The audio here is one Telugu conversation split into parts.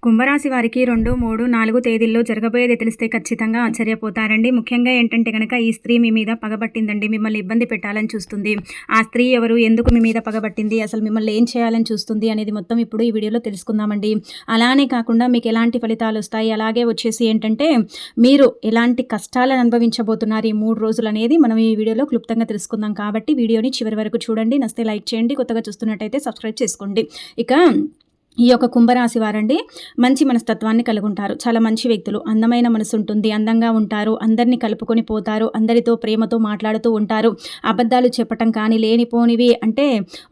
కుంభరాశి వారికి 2, 3, 4 తేదీల్లో జరగబోయేది తెలిస్తే ఖచ్చితంగా ఆశ్చర్యపోతారండి. ముఖ్యంగా ఏంటంటే గనక ఈ స్త్రీ మీ మీద పగబట్టిందండి. మిమ్మల్ని ఇబ్బంది పెట్టాలని చూస్తుంది. ఆ స్త్రీ ఎవరు? ఎందుకు మీ మీద పగబట్టింది? అసలు మిమ్మల్ని ఏం చేయాలని చూస్తుంది అనేది మొత్తం ఇప్పుడు ఈ వీడియోలో తెలుసుకుందామండి. అలానే కాకుండా మీకు ఎలాంటి ఫలితాలు వస్తాయి, అలాగే వచ్చేసి ఏంటంటే మీరు ఎలాంటి కష్టాలను అనుభవించబోతున్నారు ఈ 3 రోజులు అనేది మనం ఈ వీడియోలో క్లుప్తంగా తెలుసుకుందాం. కాబట్టి వీడియోని చివరి వరకు చూడండి. నచ్చితే లైక్ చేయండి. కొత్తగా చూస్తున్నట్టయితే సబ్స్క్రైబ్ చేసుకోండి. ఇక ఈ యొక్క కుంభరాశి వారండి మంచి మనస్తత్వాన్ని కలిగి ఉంటారు. చాలా మంచి వ్యక్తులు, అందమైన మనసు ఉంటుంది, అందంగా ఉంటారు, అందరినీ కలుపుకొని పోతారు, అందరితో ప్రేమతో మాట్లాడుతూ ఉంటారు. అబద్ధాలు చెప్పటం కానీ, లేనిపోనివి అంటే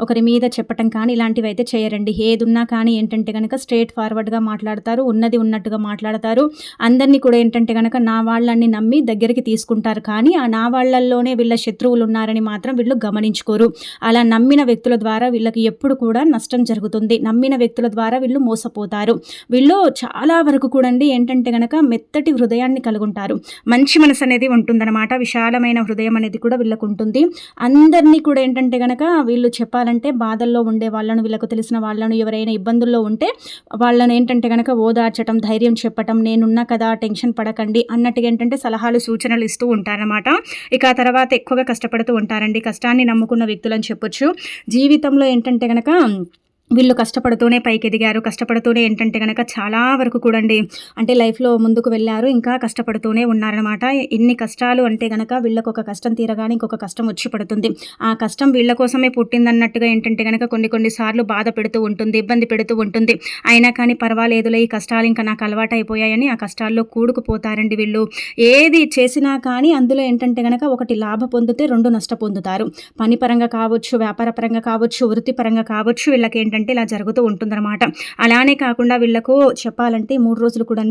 ఒకరి మీద చెప్పటం కానీ ఇలాంటివి అయితే చేయరండి. ఏదున్నా కానీ ఏంటంటే కనుక స్ట్రేట్ ఫార్వర్డ్గా మాట్లాడతారు, ఉన్నది ఉన్నట్టుగా మాట్లాడతారు. అందరినీ కూడా ఏంటంటే కనుక నా వాళ్ళని నమ్మి దగ్గరికి తీసుకుంటారు. కానీ ఆ నా వాళ్ళల్లోనే వీళ్ళ శత్రువులు ఉన్నారని మాత్రం వీళ్ళు గమనించుకోరు. అలా నమ్మిన వ్యక్తుల ద్వారా వీళ్ళకి ఎప్పుడు కూడా నష్టం జరుగుతుంది. నమ్మిన వ్యక్తుల ద్వారా వీళ్ళు మోసపోతారు. వీళ్ళు చాలా వరకు కూడా ఏంటంటే గనక మెత్తటి హృదయాన్ని కలుగుంటారు. మంచి మనసు అనేది ఉంటుందన్నమాట. విశాలమైన హృదయం అనేది కూడా వీళ్ళకు ఉంటుంది. అందరినీ కూడా ఏంటంటే గనక వీళ్ళు చెప్పాలంటే బాధల్లో ఉండే వాళ్ళను, వీళ్ళకు తెలిసిన వాళ్ళను, ఎవరైనా ఇబ్బందుల్లో ఉంటే వాళ్ళను ఏంటంటే గనక ఓదార్చటం, ధైర్యం చెప్పటం, నేనున్నా కదా టెన్షన్ పడకండి అన్నట్టుగా ఏంటంటే సలహాలు సూచనలు ఇస్తూ ఉంటారన్నమాట. ఇక ఆ తర్వాత ఎక్కువగా కష్టపడుతూ ఉంటారండి. కష్టాన్ని నమ్ముకున్న వ్యక్తులని చెప్పొచ్చు. జీవితంలో ఏంటంటే గనక వీళ్ళు కష్టపడుతూనే పైకి ఎదిగారు. కష్టపడుతూనే ఏంటంటే కనుక చాలా వరకు కూడా అంటే లైఫ్లో ముందుకు వెళ్ళారు. ఇంకా కష్టపడుతూనే ఉన్నారనమాట. ఎన్ని కష్టాలు అంటే కనుక వీళ్ళకు ఒక కష్టం తీరగానే ఇంకొక కష్టం వచ్చి పడుతుంది. ఆ కష్టం వీళ్ళ కోసమే పుట్టిందన్నట్టుగా ఏంటంటే కనుక కొన్నిసార్లు బాధ పెడుతూ ఉంటుంది, ఇబ్బంది పెడుతూ ఉంటుంది. అయినా కానీ పర్వాలేదులే, ఈ కష్టాలు ఇంకా నాకు అలవాటు అయిపోయాయని ఆ కష్టాల్లో కూడుకుపోతారండి వీళ్ళు. ఏది చేసినా కానీ అందులో ఏంటంటే కనుక ఒకటి లాభ పొందితే 2 నష్ట పొందుతారు. పని పరంగా కావచ్చు, వ్యాపార పరంగా కావచ్చు, వృత్తిపరంగా కావచ్చు, వీళ్ళకి ఏంటంటే ఇలా జరుగుతూ ఉంటుందన్నమాట. అలానే కాకుండా వీళ్ళకు చెప్పాలంటే 3 రోజులు కూడా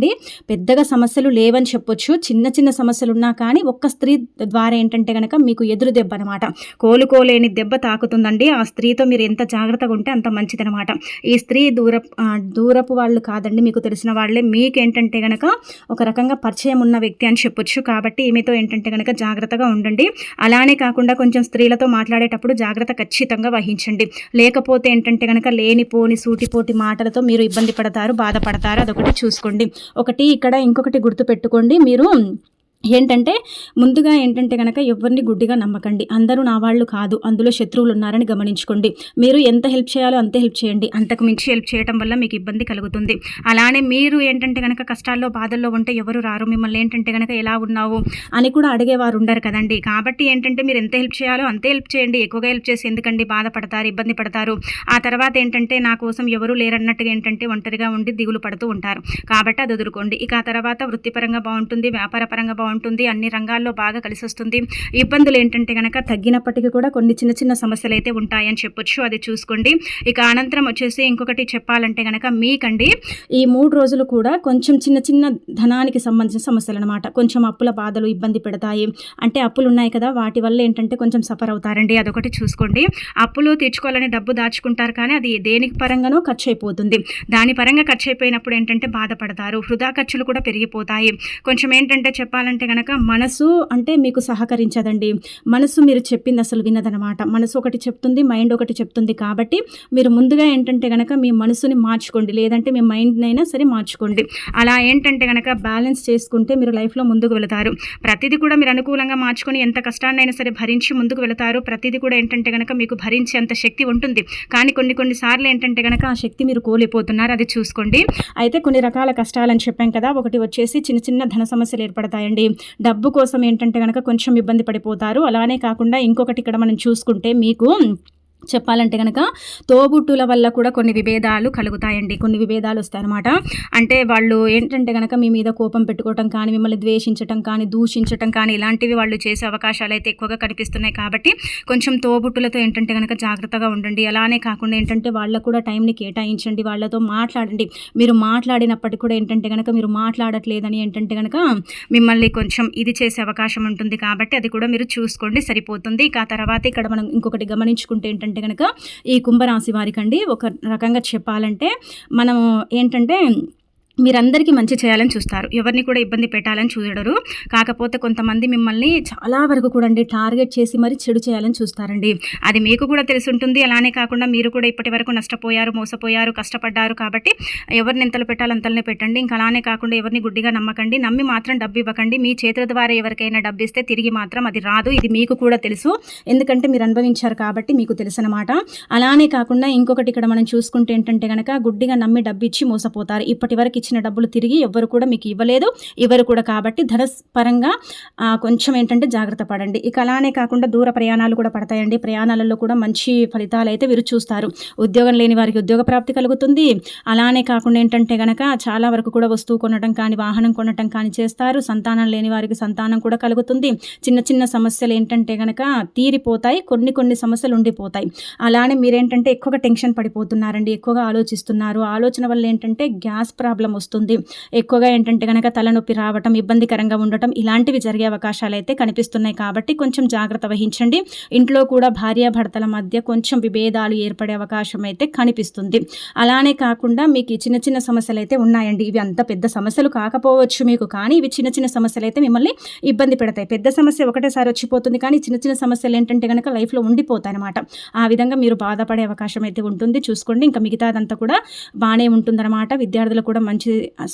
పెద్దగా సమస్యలు లేవని చెప్పొచ్చు. చిన్న చిన్న సమస్యలు ఉన్నా కానీ ఒక్క స్త్రీ ద్వారా ఏంటంటే కనుక మీకు ఎదురు దెబ్బ అనమాట. కోలుకోలేని దెబ్బ తాకుతుందండి. ఆ స్త్రీతో మీరు ఎంత జాగ్రత్తగా ఉంటే అంత మంచిదనమాట. ఈ స్త్రీ దూరపు వాళ్ళు కాదండి, మీకు తెలిసిన వాళ్ళే. మీకేంటంటే కనుక ఒక రకంగా పరిచయం ఉన్న వ్యక్తి అని చెప్పొచ్చు. కాబట్టి ఈమెతో ఏంటంటే కనుక జాగ్రత్తగా ఉండండి. అలానే కాకుండా కొంచెం స్త్రీలతో మాట్లాడేటప్పుడు జాగ్రత్త ఖచ్చితంగా వహించండి. లేకపోతే ఏంటంటే కనుక లేనిపోని సూటిపోటి మాటలతో మీరు ఇబ్బంది పడతారు, బాధపడతారు. అదొకటి చూసుకోండి. ఒకటి ఇక్కడ ఇంకొకటి గుర్తుపెట్టుకోండి. మీరు ఏంటంటే ముందుగా ఏంటంటే కనుక ఎవరిని గుడ్డిగా నమ్మకండి. అందరూ నా వాళ్ళు కాదు, అందులో శత్రువులు ఉన్నారని గమనించుకోండి. మీరు ఎంత హెల్ప్ చేయాలో అంతే హెల్ప్ చేయండి. అంతకు మించి హెల్ప్ చేయడం వల్ల మీకు ఇబ్బంది కలుగుతుంది. అలానే మీరు ఏంటంటే కనుక కష్టాల్లో బాధల్లో ఉంటే ఎవరు రారు. మిమ్మల్ని ఏంటంటే కనుక ఎలా ఉన్నావు అని కూడా అడిగేవారు ఉండరు కదండి. కాబట్టి ఏంటంటే మీరు ఎంత హెల్ప్ చేయాలో అంతే హెల్ప్ చేయండి. ఎక్కువగా హెల్ప్ చేసి ఎందుకండి బాధపడతారు, ఇబ్బంది పడతారు. ఆ తర్వాత ఏంటంటే నా కోసం ఎవరు లేరన్నట్టుగా ఏంటంటే ఒంటరిగా ఉండి దిగులు పడుతూ ఉంటారు. కాబట్టి అది వదులుకోండి. ఇక ఆ తర్వాత వృత్తిపరంగా బాగుంటుంది, వ్యాపార పరంగా బాగుంటుంది, అన్ని రంగాల్లో బాగా కలిసి వస్తుంది. ఇబ్బందులు ఏంటంటే కనుక తగ్గినప్పటికీ కూడా కొన్ని చిన్న చిన్న సమస్యలు అయితే ఉంటాయని చెప్పొచ్చు. అది చూసుకోండి. ఇక అనంతరం వచ్చేసి ఇంకొకటి చెప్పాలంటే కనుక మీకండి ఈ 3 రోజులు కూడా కొంచెం చిన్న చిన్న ధనానికి సంబంధించిన సమస్యలు అనమాట. కొంచెం అప్పుల బాధలు ఇబ్బంది పెడతాయి. అంటే అప్పులు ఉన్నాయి కదా, వాటి వల్ల ఏంటంటే కొంచెం సఫర్ అవుతారండి. అదొకటి చూసుకోండి. అప్పులు తీర్చుకోవాలని డబ్బు దాచుకుంటారు, కానీ అది దేనికి పరంగానో ఖర్చు అయిపోతుంది. దాని పరంగా ఖర్చు అయిపోయినప్పుడు ఏంటంటే బాధపడతారు. వృధా ఖర్చులు కూడా పెరిగిపోతాయి. కొంచెం ఏంటంటే చెప్పాలంటే కనుక మనసు అంటే మీకు సహకరించదండి. మనసు మీరు చెప్పింది అసలు వినదనమాట. మనసు ఒకటి చెప్తుంది, మైండ్ ఒకటి చెప్తుంది. కాబట్టి మీరు ముందుగా ఏంటంటే కనుక మీ మనసుని మార్చుకోండి, లేదంటే మీ మైండ్ని అయినా సరే మార్చుకోండి. అలా ఏంటంటే కనుక బ్యాలెన్స్ చేసుకుంటే మీరు లైఫ్లో ముందుకు వెళతారు. ప్రతిదీ కూడా మీరు అనుకూలంగా మార్చుకొని ఎంత కష్టాన్నైనా సరే భరించి ముందుకు వెళతారు. ప్రతిదీ కూడా ఏంటంటే కనుక మీకు భరించేంత శక్తి ఉంటుంది. కానీ కొన్నిసార్లు ఏంటంటే కనుక ఆ శక్తి మీరు కోల్పోతున్నారు. అది చూసుకోండి. అయితే కొన్ని రకాల కష్టాలని చెప్పాం కదా. ఒకటి వచ్చేసి చిన్న చిన్న ధన సమస్యలు ఏర్పడతాయండి. డబ్బు కోసం ఏంటంటే కనుక కొంచెం ఇబ్బంది పడిపోతారు. అలానే కాకుండా ఇంకొకటి ఇక్కడ మనం చూసుకుంటే మీకు చెప్పాలంటే కనుక తోబుట్టుల వల్ల కూడా కొన్ని విభేదాలు కలుగుతాయండి. కొన్ని విభేదాలు వస్తాయన్నమాట. అంటే వాళ్ళు ఏంటంటే కనుక మీ మీద కోపం పెట్టుకోవటం కానీ, మిమ్మల్ని ద్వేషించటం కానీ, దూషించటం కానీ ఇలాంటివి వాళ్ళు చేసే అవకాశాలు అయితే ఎక్కువగా కనిపిస్తున్నాయి. కాబట్టి కొంచెం తోబుట్టులతో ఏంటంటే కనుక జాగ్రత్తగా ఉండండి. అలానే కాకుండా ఏంటంటే వాళ్ళకు కూడా టైంని కేటాయించండి, వాళ్ళతో మాట్లాడండి. మీరు మాట్లాడినప్పటికీ కూడా ఏంటంటే కనుక మీరు మాట్లాడట్లేదని ఏంటంటే కనుక మిమ్మల్ని కొంచెం ఇది చేసే అవకాశం ఉంటుంది. కాబట్టి అది కూడా మీరు చూసుకోండి, సరిపోతుంది. ఇక ఆ తర్వాత ఇక్కడ మనం ఇంకొకటి గమనించుకుంటే ఏంటంటే కనుక ఈ కుంభరాశి వారికండి ఒక రకంగా చెప్పాలంటే మనం ఏంటంటే మీరందరికీ మంచి చేయాలని చూస్తారు. ఎవరిని కూడా ఇబ్బంది పెట్టాలని చూడరు. కాకపోతే కొంతమంది మిమ్మల్ని చాలా వరకు కూడా అండి టార్గెట్ చేసి మరి చెడు చేయాలని చూస్తారండి. అది మీకు కూడా తెలిసుంటుంది. అలానే కాకుండా మీరు కూడా ఇప్పటి వరకు నష్టపోయారు, మోసపోయారు, కష్టపడ్డారు కాబట్టి ఎవరిని ఎంతలో పెట్టాలో అంతలోనే పెట్టండి. ఇంకా అలానే కాకుండా ఎవరిని గుడ్డిగా నమ్మకండి. నమ్మి మాత్రం డబ్బు ఇవ్వకండి. మీ చేతుల ద్వారా ఎవరికైనా డబ్బు ఇస్తే తిరిగి మాత్రం అది రాదు. ఇది మీకు కూడా తెలుసు. ఎందుకంటే మీరు అనుభవించారు కాబట్టి మీకు తెలుసనమాట. అలానే కాకుండా ఇంకొకటి ఇక్కడ మనం చూసుకుంటే ఏంటంటే గనక గుడ్డిగా నమ్మి డబ్బు ఇచ్చి మోసపోతారు. ఇప్పటి వరకు ఇచ్చిన డబ్బులు తిరిగి ఎవ్వరు కూడా మీకు ఇవ్వలేదు, ఇవ్వరు కూడా. కాబట్టి ధనపరంగా కొంచెం ఏంటంటే జాగ్రత్త పడండి. ఇక అలానే కాకుండా దూర ప్రయాణాలు కూడా పడతాయండి. ప్రయాణాలలో కూడా మంచి ఫలితాలు అయితే వీరు చూస్తారు. ఉద్యోగం లేని వారికి ఉద్యోగ ప్రాప్తి కలుగుతుంది. అలానే కాకుండా ఏంటంటే గనక చాలా వరకు కూడా వస్తువు కొనడం కానీ వాహనం కొనటం కానీ చేస్తారు. సంతానం లేని వారికి సంతానం కూడా కలుగుతుంది. చిన్న చిన్న సమస్యలు ఏంటంటే గనక తీరిపోతాయి, కొన్ని సమస్యలు ఉండిపోతాయి. అలానే మీరేంటంటే ఎక్కువగా టెన్షన్ పడిపోతున్నారండి, ఎక్కువగా ఆలోచిస్తున్నారు. ఆలోచన వల్ల ఏంటంటే గ్యాస్ ప్రాబ్లం వస్తుంది. ఎక్కువగా ఏంటంటే కనుక తలనొప్పి రావటం, ఇబ్బందికరంగా ఉండటం ఇలాంటివి జరిగే అవకాశాలు అయితే కనిపిస్తున్నాయి. కాబట్టి కొంచెం జాగ్రత్త వహించండి. ఇంట్లో కూడా భార్యాభర్తల మధ్య కొంచెం విభేదాలు ఏర్పడే అవకాశం అయితే కనిపిస్తుంది. అలానే కాకుండా మీకు చిన్న చిన్న సమస్యలు అయితే ఉన్నాయండి. ఇవి అంత పెద్ద సమస్యలు కాకపోవచ్చు మీకు, కానీ ఇవి చిన్న చిన్న సమస్యలు అయితే మిమ్మల్ని ఇబ్బంది పెడతాయి. పెద్ద సమస్య ఒకటేసారి వచ్చిపోతుంది, కానీ చిన్న చిన్న సమస్యలు ఏంటంటే కనుక లైఫ్లో ఉండిపోతాయి అనమాట. ఆ విధంగా మీరు బాధపడే అవకాశం అయితే ఉంటుంది. చూసుకోండి. ఇంకా మిగతాదంతా కూడా బాగానే ఉంటుందన్నమాట. విద్యార్థులకు కూడా మంచి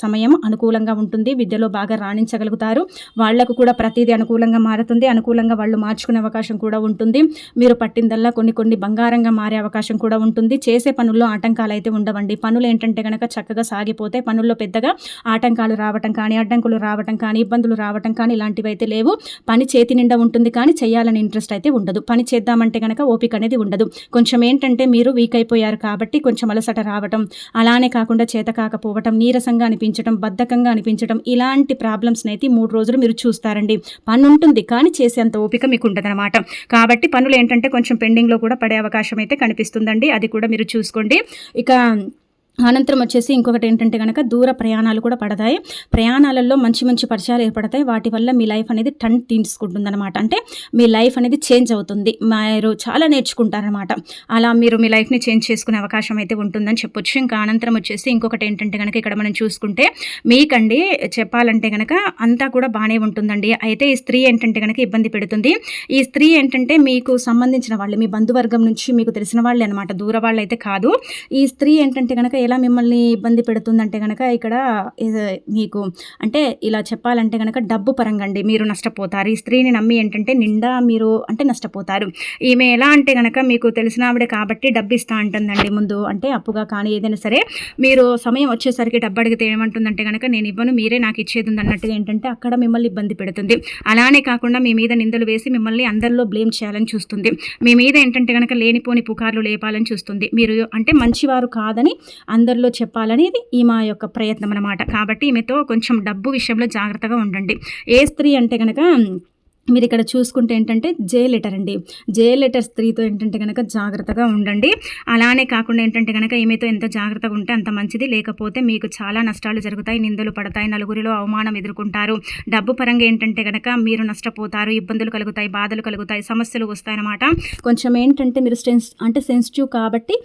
సమయం అనుకూలంగా ఉంటుంది. విద్యలో బాగా రాణించగలుగుతారు. వాళ్లకు కూడా ప్రతిదీ అనుకూలంగా మారుతుంది. అనుకూలంగా వాళ్ళు మార్చుకునే అవకాశం కూడా ఉంటుంది. మీరు పట్టిందల్లా కొన్ని బంగారంగా మారే అవకాశం కూడా ఉంటుంది. చేసే పనుల్లో ఆటంకాలు అయితే ఉండవండి. పనులు ఏంటంటే కనుక చక్కగా సాగిపోతే పనుల్లో పెద్దగా ఆటంకాలు రావటం కానీ, అడ్డంకులు రావటం కానీ, ఇబ్బందులు రావటం కానీ ఇలాంటివి అయితే లేవు. పని చేతి నిండా ఉంటుంది, కానీ చేయాలని ఇంట్రెస్ట్ అయితే ఉండదు. పని చేద్దామంటే కనుక ఓపిక అనేది ఉండదు. కొంచెం ఏంటంటే మీరు వీక్ అయిపోయారు కాబట్టి కొంచెం అలసట రావటం, అలానే కాకుండా చేత కాకపోవటం, నీరసంగా అనిపించడం, బద్ధకంగా అనిపించడం ఇలాంటి ప్రాబ్లమ్స్ని అయితే 3 రోజులు మీరు చూస్తారండి. పని ఉంటుంది, కానీ చేసేంత ఓపిక మీకు ఉండదన్నమాట. కాబట్టి పనులు ఏంటంటే కొంచెం పెండింగ్లో కూడా పడే అవకాశం అయితే కనిపిస్తుందండి. అది కూడా మీరు చూసుకోండి. ఇక అనంతరం వచ్చేసి ఇంకొకటి ఏంటంటే కనుక దూర ప్రయాణాలు కూడా పడతాయి. ప్రయాణాలలో మంచి పరిచయాలు ఏర్పడతాయి. వాటి వల్ల మీ లైఫ్ అనేది టర్న్ తీసుకుంటుందన్నమాట. అంటే మీ లైఫ్ అనేది చేంజ్ అవుతుంది. మీరు చాలా నేర్చుకుంటారనమాట. అలా మీరు మీ లైఫ్ని చేంజ్ చేసుకునే అవకాశం అయితే ఉంటుందని చెప్పొచ్చు. ఇంకా అనంతరం వచ్చేసి ఇంకొకటి ఏంటంటే కనుక ఇక్కడ మనం చూసుకుంటే మీకండి చెప్పాలంటే కనుక అంతా కూడా బాగానే ఉంటుందండి. అయితే ఈ స్త్రీ ఏంటంటే కనుక ఇబ్బంది పెడుతుంది. ఈ స్త్రీ ఏంటంటే మీకు సంబంధించిన వాళ్ళు, మీ బంధువర్గం నుంచి మీకు తెలిసిన వాళ్ళే అనమాట, దూర వాళ్ళు అయితే కాదు. ఈ స్త్రీ ఏంటంటే కనుక ఎలా మిమ్మల్ని ఇబ్బంది పెడుతుందంటే కనుక ఇక్కడ మీకు అంటే ఇలా చెప్పాలంటే కనుక డబ్బు పరంగా అండి మీరు నష్టపోతారు. ఈ స్త్రీని నమ్మి ఏంటంటే నిండా మీరు అంటే నష్టపోతారు. ఈమె ఎలా అంటే కనుక మీకు తెలిసిన ఆవిడే కాబట్టి డబ్బు ఇస్తా అంటుందండి ముందు, అంటే అప్పుగా కానీ ఏదైనా సరే. మీరు సమయం వచ్చేసరికి డబ్బు అడిగితే ఏమంటుందంటే కనుక నేను ఇవ్వను, మీరే నాకు ఇచ్చేది ఉంది అన్నట్టుగా ఏంటంటే అక్కడ మిమ్మల్ని ఇబ్బంది పెడుతుంది. అలానే కాకుండా మీ మీద నిందలు వేసి మిమ్మల్ని అందరిలో బ్లేమ్ చేయాలని చూస్తుంది. మీ మీద ఏంటంటే కనుక లేనిపోని పుకార్లు లేపాలని చూస్తుంది. మీరు అంటే మంచివారు కాదని అందరిలో చెప్పాలనేది ఈమె యొక్క ప్రయత్నం అన్నమాట. కాబట్టి ఈమెతో కొంచెం డబ్బు విషయంలో జాగ్రత్తగా ఉండండి. ఏ స్త్రీ అంటే కనుక మీరు ఇక్కడ చూసుకుంటే ఏంటంటే జే లెటర్ అండి. జే లెటర్ స్త్రీతో ఏంటంటే కనుక జాగ్రత్తగా ఉండండి. అలానే కాకుండా ఏంటంటే కనుక ఈమెతో ఎంత జాగ్రత్తగా ఉంటే అంత మంచిది. లేకపోతే మీకు చాలా నష్టాలు జరుగుతాయి, నిందలు పడతాయి, నలుగురిలో అవమానం ఎదుర్కొంటారు. డబ్బు పరంగా ఏంటంటే కనుక మీరు నష్టపోతారు, ఇబ్బందులు కలుగుతాయి, బాధలు కలుగుతాయి, సమస్యలు వస్తాయన్నమాట. కొంచెం ఏంటంటే మీరు సెన్సిటివ్ కాబట్టి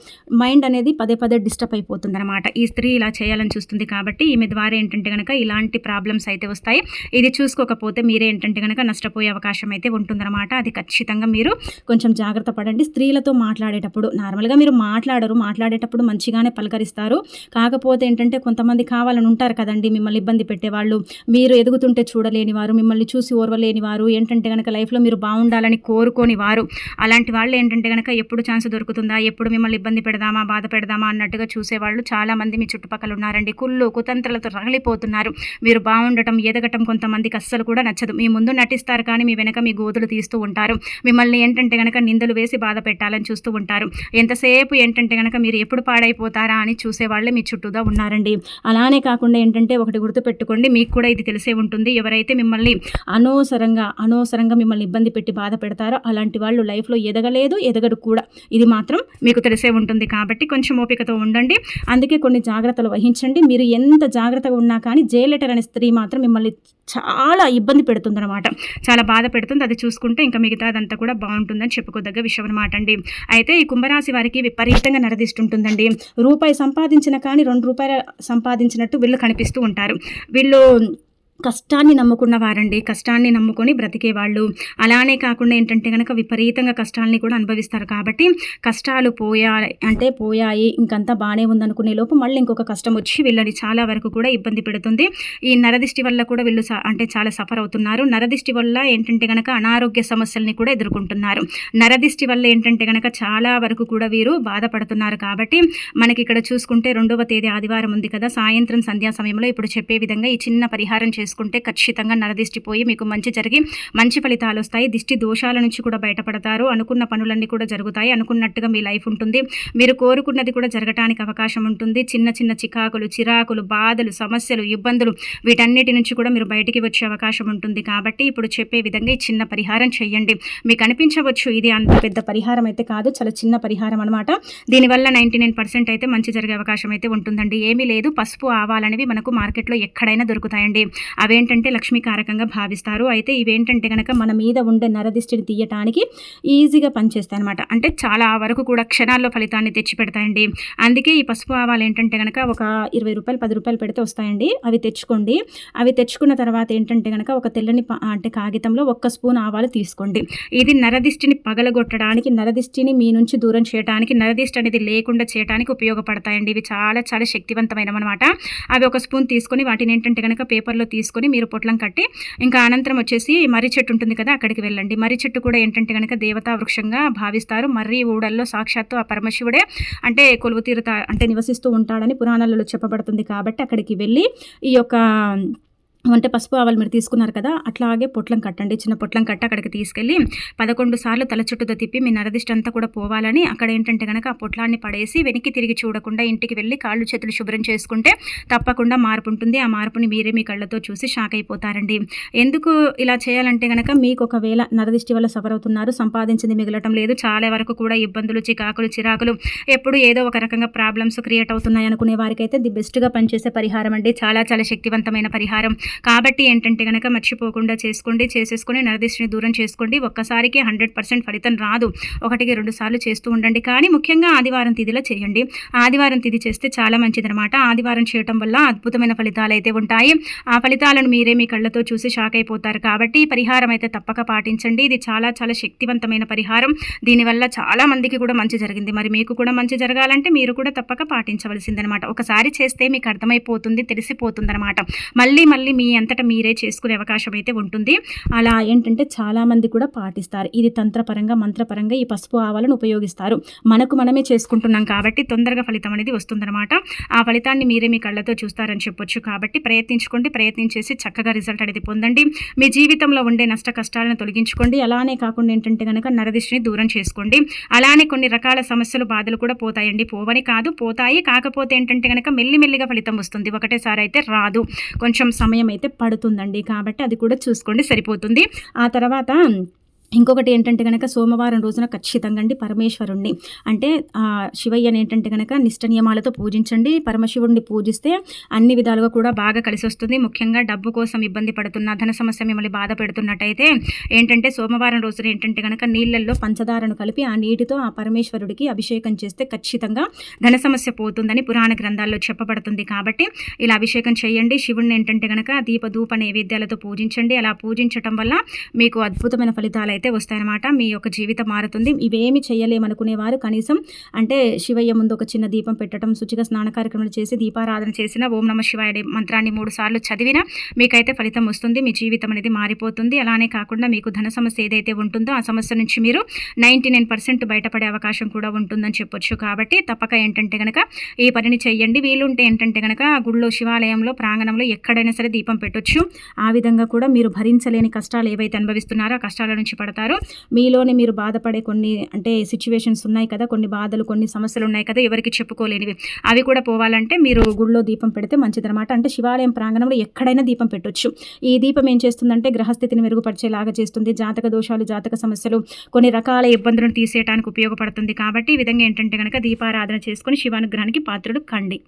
మైండ్ అనేది పదే డిస్టర్బ్ అయిపోతుంది అనమాట. ఈ స్త్రీ ఇలా చేయాలని చూస్తుంది కాబట్టి ఈమె ద్వారా ఏంటంటే కనుక ఇలాంటి ప్రాబ్లమ్స్ అయితే వస్తాయి. ఇది చూసుకోకపోతే మీరే ఏంటంటే కనుక నష్టపోయే అవకాశం అయితే ఉంటుందన్నమాట. అది ఖచ్చితంగా మీరు కొంచెం జాగ్రత్త పడండి. స్త్రీలతో మాట్లాడేటప్పుడు నార్మల్గా మీరు మాట్లాడేటప్పుడు మంచిగానే పలకరిస్తారు. కాకపోతే ఏంటంటే కొంతమంది కావాలని ఉంటారు కదండి మిమ్మల్ని ఇబ్బంది పెట్టేవాళ్ళు, మీరు ఎదుగుతుంటే చూడలేని వారు, మిమ్మల్ని చూసి ఓర్వలేని వారు, ఏంటంటే కనుక లైఫ్లో మీరు బాగుండాలని కోరుకోని వారు. అలాంటి వాళ్ళు ఏంటంటే కనుక ఎప్పుడు ఛాన్స్ దొరుకుతుందా, ఎప్పుడు మిమ్మల్ని ఇబ్బంది పెడదామా, బాధ పెడదామా అన్నట్టుగా చూసేవాళ్ళు చాలామంది మీ చుట్టుపక్కల ఉన్నారండి. కుళ్ళు కుతంత్రాలతో రగిలిపోతున్నారు. మీరు బాగుండటం, ఎదగటం కొంతమందికి అస్సలు కూడా నచ్చదు. మీ ముందు నటిస్తారు కానీ మీ వెనక మీ గోతులు తీస్తూ ఉంటారు. మిమ్మల్ని ఏంటంటే కనుక నిందలు వేసి బాధ పెట్టాలని చూస్తూ ఉంటారు. ఎంతసేపు ఏంటంటే కనుక మీరు ఎప్పుడు పాడైపోతారా అని చూసేవాళ్ళే మీ చుట్టూగా ఉన్నారండి. అలానే కాకుండా ఏంటంటే ఒకటి గుర్తుపెట్టుకోండి, మీకు కూడా ఇది తెలిసే ఉంటుంది. ఎవరైతే మిమ్మల్ని అనవసరంగా మిమ్మల్ని ఇబ్బంది పెట్టి బాధ పెడతారో అలాంటి వాళ్ళు లైఫ్లో ఎదగడు కూడా. ఇది మాత్రం మీకు తెలిసే ఉంటుంది. కాబట్టి కొంచెం ఓపికతో ఉండండి. అందుకే కొన్ని జాగ్రత్తలు వహించండి. మీరు ఎంత జాగ్రత్తగా ఉన్నా కానీ జే లెటర్ అనే స్త్రీ మాత్రం మిమ్మల్ని చాలా ఇబ్బంది పెడుతుందన్నమాట. చాలా బాధ పెడుతుంది. అది చూసుకుంటే ఇంకా మిగతాదంతా కూడా బాగుంటుందని చెప్పుకోదగ్గ విషయం అనమాట అండి. అయితే ఈ కుంభరాశి వారికి విపరీతంగా నరదిష్టి ఉంటుందండి. రూపాయి సంపాదించిన కానీ ₹2 సంపాదించినట్టు వీళ్ళు కనిపిస్తూ ఉంటారు. వీళ్ళు కష్టాన్ని నమ్ముకున్న వారండి. కష్టాన్ని నమ్ముకొని బ్రతికేవాళ్ళు. అలానే కాకుండా ఏంటంటే గనక విపరీతంగా కష్టాలని కూడా అనుభవిస్తారు. కాబట్టి కష్టాలు పోయాయి ఇంకంతా బాగానే ఉందనుకునే లోపు మళ్ళీ ఇంకొక కష్టం వచ్చి వీళ్ళని చాలా వరకు కూడా ఇబ్బంది పెడుతుంది. ఈ నరదిష్టి వల్ల కూడా వీళ్ళు చాలా సఫర్ అవుతున్నారు. నరదిష్టి వల్ల ఏంటంటే గనక అనారోగ్య సమస్యల్ని కూడా ఎదుర్కొంటున్నారు. నరదిష్టి వల్ల ఏంటంటే గనక చాలా వరకు కూడా వీరు బాధపడుతున్నారు. కాబట్టి మనకి ఇక్కడ చూసుకుంటే 2వ తేదీ ఆదివారం ఉంది కదా, సాయంత్రం సంధ్యా సమయంలో ఇప్పుడు చెప్పే విధంగా ఈ చిన్న పరిహారం చేసుకుంటే ఖచ్చితంగా నరదిష్టి పోయి మీకు మంచి జరిగి మంచి ఫలితాలు వస్తాయి. దిష్టి దోషాల నుంచి కూడా బయటపడతారు. అనుకున్న పనులన్నీ కూడా జరుగుతాయి. అనుకున్నట్టుగా మీ లైఫ్ ఉంటుంది. మీరు కోరుకున్నది కూడా జరగటానికి అవకాశం ఉంటుంది. చిన్న చిన్న చిరాకులు, బాధలు, సమస్యలు, ఇబ్బందులు వీటన్నిటి నుంచి కూడా మీరు బయటికి వచ్చే అవకాశం ఉంటుంది. కాబట్టి ఇప్పుడు చెప్పే విధంగా ఈ చిన్న పరిహారం చేయండి. మీకు అనిపించవచ్చు ఇది అంత పెద్ద పరిహారం అయితే కాదు, చాలా చిన్న పరిహారం అనమాట. దీనివల్ల 99% అయితే మంచి జరిగే అవకాశం అయితే ఉంటుందండి. ఏమీ లేదు, పసుపు ఆవాలనేవి మనకు మార్కెట్లో ఎక్కడైనా దొరుకుతాయండి. అవేంటంటే లక్ష్మీకారకంగా భావిస్తారు. అయితే ఇవేంటంటే కనుక మన మీద ఉండే నరదిష్టిని తీయటానికి ఈజీగా పనిచేస్తాయి అనమాట. అంటే చాలా వరకు కూడా క్షణాల్లో ఫలితాన్ని తెచ్చిపెడతాయండి. అందుకే ఈ పసుపు ఆవాలు ఏంటంటే కనుక ఒక ₹20 ₹10 పెడితే వస్తాయండి. అవి తెచ్చుకోండి. అవి తెచ్చుకున్న తర్వాత ఏంటంటే కనుక ఒక తెల్లని కాగితంలో 1 స్పూన్ ఆవాలు తీసుకోండి. ఇది నరదిష్టిని పగలగొట్టడానికి, నరదిష్టిని మీ నుంచి దూరం చేయడానికి, నరదిష్టి అనేది లేకుండా చేయడానికి ఉపయోగపడతాయండి. ఇవి చాలా చాలా శక్తివంతమైనవన్నమాట. అవి 1 స్పూన్ తీసుకొని వాటిని ఏంటంటే కనుక పేపర్లో తీసుకొని మీరు పొట్లం కట్టి ఇంకా అనంతరం వచ్చేసి మర్రి చెట్టు ఉంటుంది కదా, అక్కడికి వెళ్ళండి. మర్రి చెట్టు కూడా ఏంటంటే కనుక దేవతా వృక్షంగా భావిస్తారు. మర్రి ఊడల్లో సాక్షాత్తు ఆ పరమశివుడే అంటే కొలువు తీరుతా అంటే నివసిస్తూ ఉంటాడని పురాణాలలో చెప్పబడుతుంది. కాబట్టి అక్కడికి వెళ్ళి ఈ యొక్క అంటే పసుపు ఆవాలు మీరు తీసుకున్నారు కదా, అట్లాగే పొట్లం కట్టండి. చిన్న పొట్లం కట్టి అక్కడికి తీసుకెళ్ళి 11 సార్లు తల చుట్టూతో తిప్పి మీ నరదిష్టి అంతా కూడా పోవాలని అక్కడ ఏంటంటే కనుక ఆ పొట్లాన్ని పడేసి వెనక్కి తిరిగి చూడకుండా ఇంటికి వెళ్ళి కాళ్ళు చేతులు శుభ్రం చేసుకుంటే తప్పకుండా మార్పు ఉంటుంది. ఆ మార్పుని మీరే మీ కళ్ళతో చూసి షాక్ అయిపోతారండి. ఎందుకు ఇలా చేయాలంటే కనుక మీకు ఒకవేళ నరదిష్టి వల్ల సఫర్ అవుతున్నారు, సంపాదించింది మిగలటం లేదు, చాలా వరకు కూడా ఇబ్బందులు, చిరాకులు ఎప్పుడు ఏదో ఒక రకంగా ప్రాబ్లమ్స్ క్రియేట్ అవుతున్నాయి అనుకునే వారికైతే ది బెస్ట్గా పనిచేసే పరిహారం అండి. చాలా చాలా శక్తివంతమైన పరిహారం. కాబట్టి ఏంటంటే కనుక మర్చిపోకుండా చేసేసుకొని నరదిష్టిని దూరం చేసుకోండి. ఒక్కసారికి 100% ఫలితం రాదు. 1-2 సార్లు చేస్తూ ఉండండి. కానీ ముఖ్యంగా ఆదివారం తిథిలో చేయండి. ఆదివారం తిథి చేస్తే చాలా మంచిదనమాట. ఆదివారం చేయటం వల్ల అద్భుతమైన ఫలితాలు అయితే ఉంటాయి. ఆ ఫలితాలను మీరే మీ కళ్ళతో చూసి షాక్ అయిపోతారు. కాబట్టి ఈ పరిహారం అయితే తప్పక పాటించండి. ఇది చాలా చాలా శక్తివంతమైన పరిహారం. దీనివల్ల చాలా మందికి కూడా మంచి జరిగింది. మరి మీకు కూడా మంచి జరగాలంటే మీరు కూడా తప్పక పాటించవలసిందనమాట. ఒకసారి చేస్తే మీకు అర్థమైపోతుంది, తెలిసిపోతుందనమాట. మళ్ళీ మీ అంతటా మీరే చేసుకునే అవకాశం అయితే ఉంటుంది. అలా ఏంటంటే చాలామంది కూడా పాటిస్తారు. ఇది తంత్రపరంగా, మంత్రపరంగా ఈ పసుపు ఆవాలను ఉపయోగిస్తారు. మనమే చేసుకుంటున్నాం కాబట్టి తొందరగా ఫలితం అనేది వస్తుందన్నమాట. ఆ ఫలితాన్ని మీరే మీ కళ్ళతో చూస్తారని చెప్పొచ్చు. కాబట్టి ప్రయత్నించేసి చక్కగా రిజల్ట్ అనేది పొందండి. మీ జీవితంలో ఉండే నష్ట కష్టాలను తొలగించుకోండి. అలానే కాకుండా ఏంటంటే కనుక నరదిష్టిని దూరం చేసుకోండి. అలానే కొన్ని రకాల సమస్యలు, బాధలు కూడా పోతాయండి. పోవని కాదు, పోతాయి. కాకపోతే ఏంటంటే కనుక మెల్లిమెల్లిగా ఫలితం వస్తుంది. ఒకటేసారి అయితే రాదు, కొంచెం సమయం అయితే పడుతుందండి. కాబట్టి అది కూడా చూసుకోండి, సరిపోతుంది. ఆ తర్వాత ఇంకొకటి ఏంటంటే కనుక సోమవారం రోజున ఖచ్చితంగా అండి పరమేశ్వరుణ్ణి అంటే శివయ్యని ఏంటంటే కనుక నిష్ట నియమాలతో పూజించండి. పరమశివుడిని పూజిస్తే అన్ని విధాలుగా కూడా బాగా కలిసి వస్తుంది. ముఖ్యంగా డబ్బు కోసం ఇబ్బంది పడుతున్న, ధన సమస్య మిమ్మల్ని బాధ పెడుతున్నట్టయితే ఏంటంటే సోమవారం రోజున ఏంటంటే కనుక నీళ్ళల్లో పంచదారను కలిపి ఆ నీటితో ఆ పరమేశ్వరుడికి అభిషేకం చేస్తే ఖచ్చితంగా ధన సమస్య పోతుందని పురాణ గ్రంథాల్లో చెప్పబడుతుంది. కాబట్టి ఇలా అభిషేకం చేయండి. శివుడిని ఏంటంటే కనుక దీప నైవేద్యాలతో పూజించండి. అలా పూజించటం వల్ల మీకు అద్భుతమైన ఫలితాలు అయితే వస్తాయన్నమాట. మీ యొక్క జీవితం మారుతుంది. ఇవేమి చేయలేమనుకునేవారు కనీసం అంటే శివయ్య ముందు ఒక చిన్న దీపం పెట్టడం, శుచిగా స్నాన కార్యక్రమాలు చేసి దీపారాధన చేసిన ఓం నమ శివాయ మంత్రాన్ని 3 సార్లు చదివినా మీకైతే ఫలితం వస్తుంది. మీ జీవితం అనేది మారిపోతుంది. అలానే కాకుండా మీకు ధన సమస్య ఏదైతే ఉంటుందో ఆ సమస్య నుంచి మీరు 99% బయటపడే అవకాశం కూడా ఉంటుందని చెప్పొచ్చు. కాబట్టి తప్పక ఏంటంటే కనుక ఈ పనిని చెయ్యండి. వీలుంటే ఏంటంటే కనుక గుళ్ళో, శివాలయంలో, ప్రాంగణంలో ఎక్కడైనా సరే దీపం పెట్టొచ్చు. ఆ విధంగా కూడా మీరు భరించలేని కష్టాలు ఏవైతే అనుభవిస్తున్నారో ఆ కష్టాల నుంచి పడతారు. మీలోనే మీరు బాధపడే కొన్ని అంటే సిచ్యువేషన్స్ ఉన్నాయి కదా, కొన్ని బాధలు, కొన్ని సమస్యలు ఉన్నాయి కదా, ఎవరికి చెప్పుకోలేనివి, అవి కూడా పోవాలంటే మీరు గుళ్ళో దీపం పెడితే మంచిదన్నమాట. అంటే శివాలయం ప్రాంగణంలో ఎక్కడైనా దీపం పెట్టొచ్చు. ఈ దీపం ఏం చేస్తుందంటే గ్రహస్థితిని మెరుగుపరిచేలాగా చేస్తుంది. జాతక దోషాలు, జాతక సమస్యలు, కొన్ని రకాల ఇబ్బందులను తీసేయడానికి ఉపయోగపడుతుంది. కాబట్టి ఈ విధంగా ఏంటంటే కనుక దీపారాధన చేసుకుని శివానుగ్రహానికి పాత్రుడు కండి.